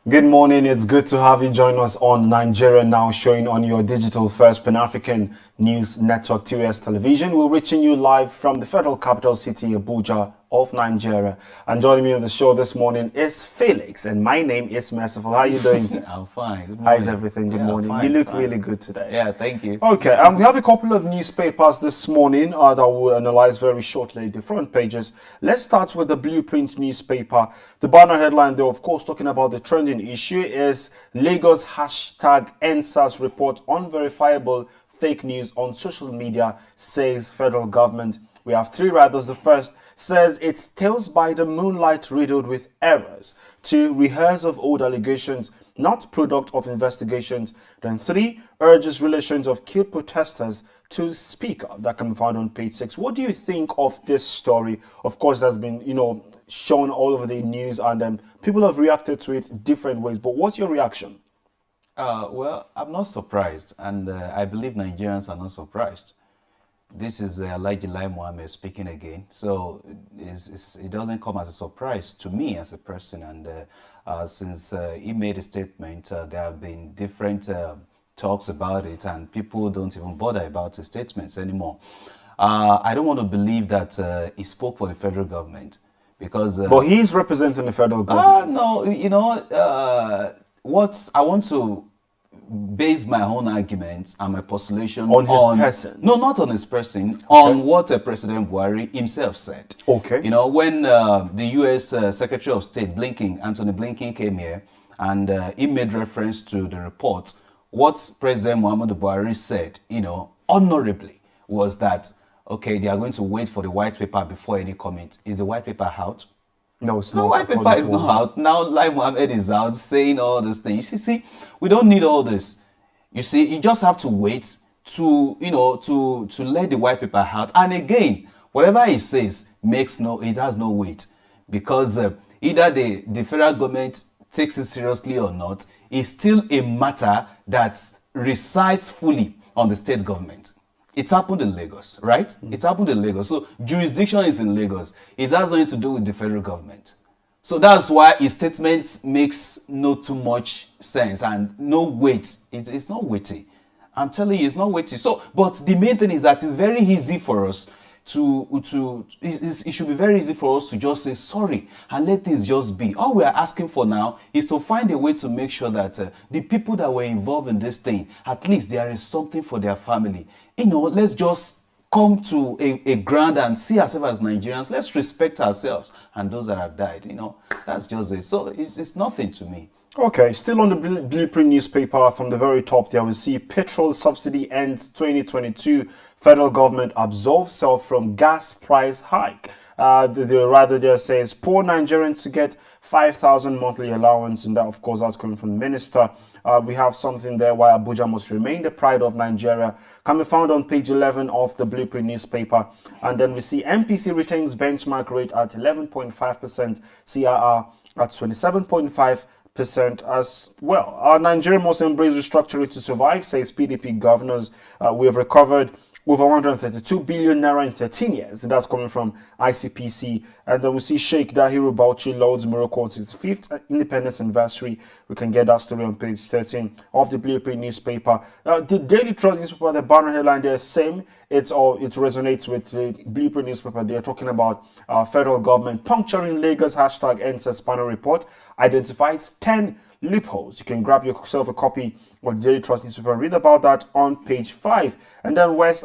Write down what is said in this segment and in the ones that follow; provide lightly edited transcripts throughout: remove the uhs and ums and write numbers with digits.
Good morning. It's good to have you join us on Nigeria Now, showing on your digital first Pan-African news network, TOS Television. We're reaching you live from the federal capital city, Abuja of Nigeria. And joining me on the show this morning is Felix, and my name is Merciful. How are you doing today? I'm fine. Good morning. How's everything? Good Yeah, morning. fine, You look fine. really good today. Yeah, thank you. Okay, and we have a couple of newspapers this morning that we'll analyze very shortly, the front pages. Let's start with the Blueprint newspaper. The banner headline, though, of course, talking about the trending issue is Lagos hashtag NSAS report unverifiable fake news on social media, says federal government. We have three writers. The first says it's tales by the moonlight riddled with errors. Two, rehearse of old allegations, not product of investigations. Then three, urges relations of killed protesters to speak up. That can be found on page 6. What do you think of this story? Of course, that's been, shown all over the news, and people have reacted to it different ways. But what's your reaction? Well, I'm not surprised, and I believe Nigerians are not surprised. This is Alhaji Lai Mohammed speaking again, so it doesn't come as a surprise to me as a person. And since he made a statement, there have been different talks about it, and people don't even bother about his statements anymore. I don't want to believe that he spoke for the federal government, because But he's representing the federal government. no, what I want to base my own arguments and my postulation On his person? No, not on his person, on what President Buhari himself said. Okay. When the U.S. Secretary of State Anthony Blinken came here, and he made reference to the report, what President Muhammadu Buhari said, honorably, was that, okay, they are going to wait for the white paper before any comment. Is the white paper out? No, it's No, not. white paper is not out. Now Lai Mohammed is out saying all these things. You see, we don't need all this. You see, you just have to wait to let the white paper out. And again, whatever he says it has no weight, because either the federal government takes it seriously or not, it's still a matter that resides fully on the state government. It happened in Lagos, right? It happened in Lagos. So jurisdiction is in Lagos. It has nothing to do with the federal government. So that's why his statements makes not too much sense and no weight. It's not weighty. I'm telling you, it's not weighty. So, but the main thing is that it's very easy for us it should be very easy for us to just say sorry and let things just be. All we are asking for now is to find a way to make sure that the people that were involved in this thing, at least there is something for their family. Let's just come to a ground and see ourselves as Nigerians. Let's respect ourselves and those that have died. That's just it. So it's nothing to me. Okay, still on the Blueprint newspaper, from the very top there, we see petrol subsidy ends 2022. Federal government absolves self from gas price hike. The writer there says poor Nigerians to get 5,000 monthly allowance, and that, of course, that's coming from the minister. We have something there why Abuja must remain the pride of Nigeria, can be found on page 11 of the Blueprint newspaper. And then we see MPC retains benchmark rate at 11.5%, CRR at 27.5% as well. Nigeria must embrace restructuring to survive, says PDP governors. We have recovered over 132 billion naira in 13 years. And that's coming from ICPC. And then we see Sheikh Dahiru Bauchi loads Morocco on 65th independence anniversary. We can get that story on page 13 of the Blueprint newspaper. The Daily Trust newspaper, the banner headline there, same. It resonates with the Blueprint newspaper. They're talking about federal government puncturing Lagos hashtag NSAS panel report identifies 10 loopholes. You can grab yourself a copy of the Daily Trust newspaper and read about that on page 5. And then West,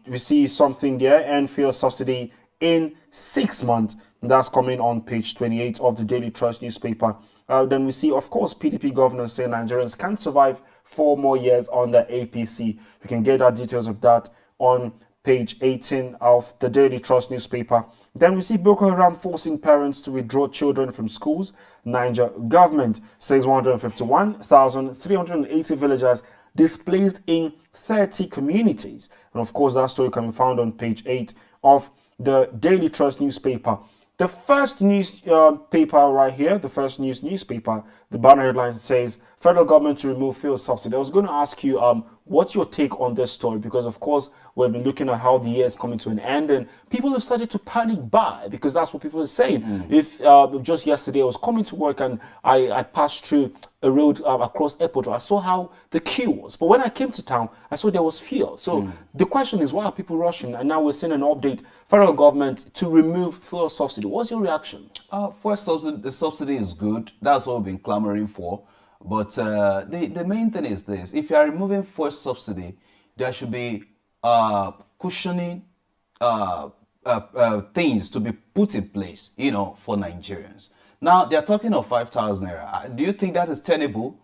we see something there, and fuel subsidy in 6 months. And that's coming on page 28 of the Daily Trust newspaper. Then we see, of course, PDP governors say Nigerians can't survive 4 more years under APC. You can get our details of that on page 18 of the Daily Trust newspaper. Then we see Boko Haram forcing parents to withdraw children from schools. Niger government says 151,380 villagers displaced in 30 communities. And of course, that story can be found on page 8 of the Daily Trust newspaper. The first news paper right here, the first newspaper, the banner headline says federal government to remove fuel subsidy. I was going to ask you, what's your take on this story? Because of course we've been looking at how the year is coming to an end, and people have started to panic buy because that's what people are saying. If just yesterday I was coming to work and I passed through a road across airport, I saw how the queue was. But when I came to town, I saw there was fuel. So the question is, why are people rushing? And now we're seeing an update, federal government to remove fuel subsidy. What's your reaction? First, the subsidy is good. That's what we've been clamoring for. But the main thing is this: if you are removing fuel subsidy, there should be cushioning things to be put in place, for Nigerians. Now they're talking of 5,000 naira. Do you think that is tenable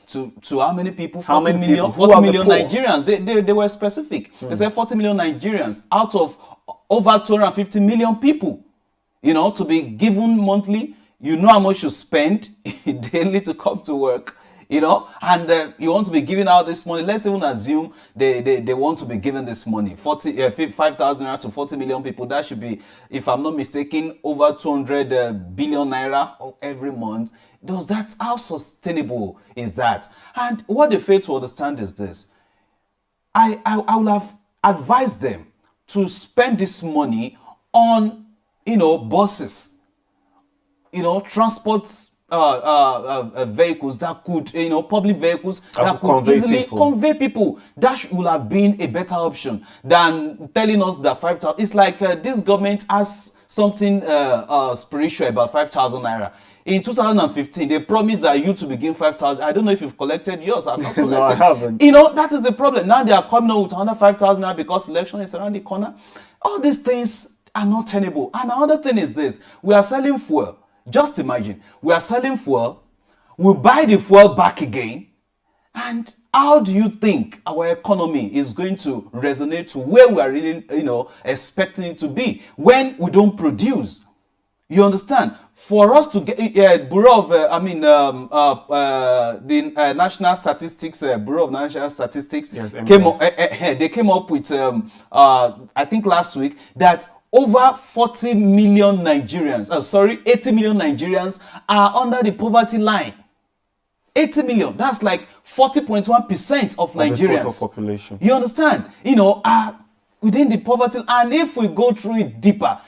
to how many people? 40 million, 40 million Nigerians. They were specific. They said 40 million Nigerians out of over 250 million people. To be given monthly. You know how much you spend daily to come to work, and you want to be giving out this money. Let's even assume they want to be given this money, 5,000 naira to 40 million people. That should be, if I'm not mistaken, over 200 billion naira every month. How sustainable is that? And what they fail to understand is this: I would have advised them to spend this money on, buses, transport vehicles that could, public vehicles that could easily convey people. That would have been a better option than telling us that 5,000. It's like this government has something spiritual about 5,000 naira. In 2015, they promised that you to begin 5,000. I don't know if you've collected yours. I've not collected. No, I haven't. That is the problem. Now they are coming up with another 5,000 naira because election is around the corner. All these things are not tenable. And another thing is this: we are selling fuel. Just imagine, we are selling fuel, we buy the fuel back again, and how do you think our economy is going to resonate to where we are really, expecting it to be when we don't produce? You understand? For us to get Bureau of, the National Statistics, Bureau of National Statistics, yes, they came up with, I think last week, that over 40 million Nigerians, 80 million Nigerians are under the poverty line. 80 million, that's like 40.1% of Nigerians. The total population. You understand? Are within the poverty. And if we go through it deeper,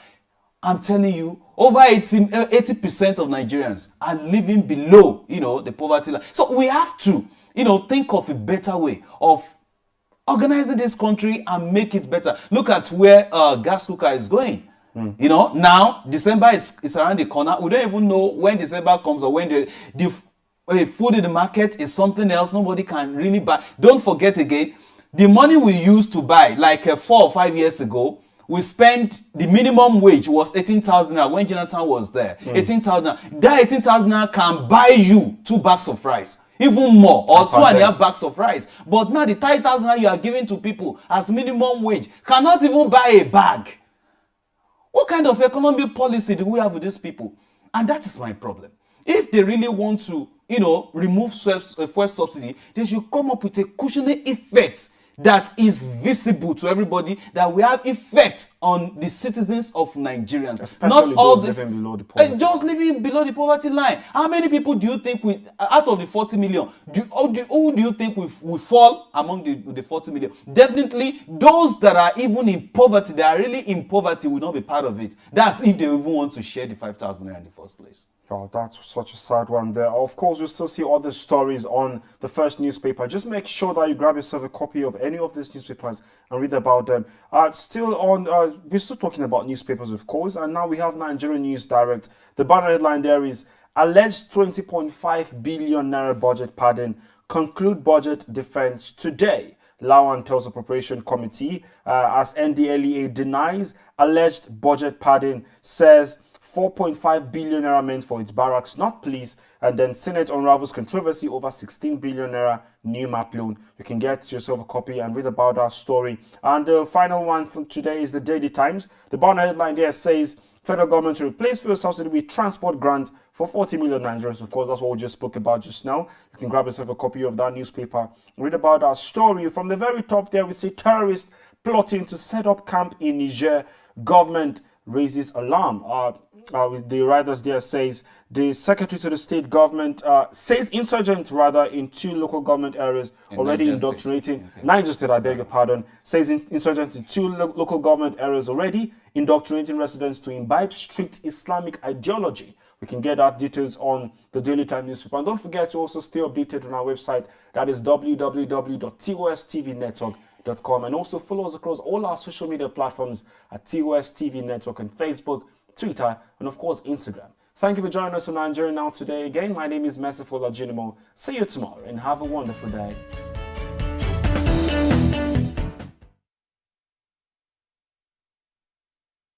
I'm telling you, over 80% of Nigerians are living below, the poverty line. So we have to, think of a better way of organizing this country and make it better. Look at where gas cooker is going. Now December is around the corner. We don't even know when December comes or when the food in the market is something else. Nobody can really buy. Don't forget again, the money we used to buy like 4 or 5 years ago, we spent, the minimum wage was 18,000 naira when Jonathan was there. 18,000. That 18,000 naira can buy you 2 bags of rice. Even more, or 2.5 bags of rice. But now the 30,000 naira you are giving to people as minimum wage cannot even buy a bag. What kind of economic policy do we have with these people? And that is my problem. If they really want to, remove fuel subsidy, they should come up with a cushioning effect that is visible to everybody, that we have effect on the citizens of Nigerians. Especially not all those living below the poverty. Just living below the poverty line. How many people do you think out of the 40 million, who do you think we fall among the 40 million? Definitely those that are even in poverty, that are really in poverty, will not be part of it. That's if they even want to share the 5,000 naira in the first place. Oh, that's such a sad one there. Of course, we'll still see other stories on the first newspaper. Just make sure that you grab yourself a copy of any of these newspapers and read about them. We're still talking about newspapers, of course, and now we have Nigerian News Direct. The banner headline there is alleged 20.5 billion naira budget pardon, conclude budget defense today. Lawan tells Appropriation Committee as NDLEA denies alleged budget pardon, says 4.5 billion naira meant for its barracks, not police. And then Senate unravels controversy over 16 billion naira new map loan. You can get yourself a copy and read about that story. And the final one from today is the Daily Times. The banner headline there says federal government to replace fuel subsidy with transport grant for 40 million Nigerians. Of course, that's what we just spoke about just now. You can grab yourself a copy of that newspaper. Read about our story. From the very top there, we see terrorists plotting to set up camp in Niger. Government raises alarm. with the writers there says the secretary to the state government says insurgents rather in 2 local government areas In already Niger State. indoctrinating Okay. Niger State, I beg your pardon, says insurgents in 2 local government areas already indoctrinating residents to imbibe strict Islamic ideology. We can get our details on the Daily Time newspaper. And don't forget to also stay updated on our website. That is www.tostvnetwork.com. And also follow us across all our social media platforms at TOS TV Network on Facebook, Twitter, and of course, Instagram. Thank you for joining us on Nigeria Now today. Again, my name is Merciful Ajinimo. See you tomorrow and have a wonderful day.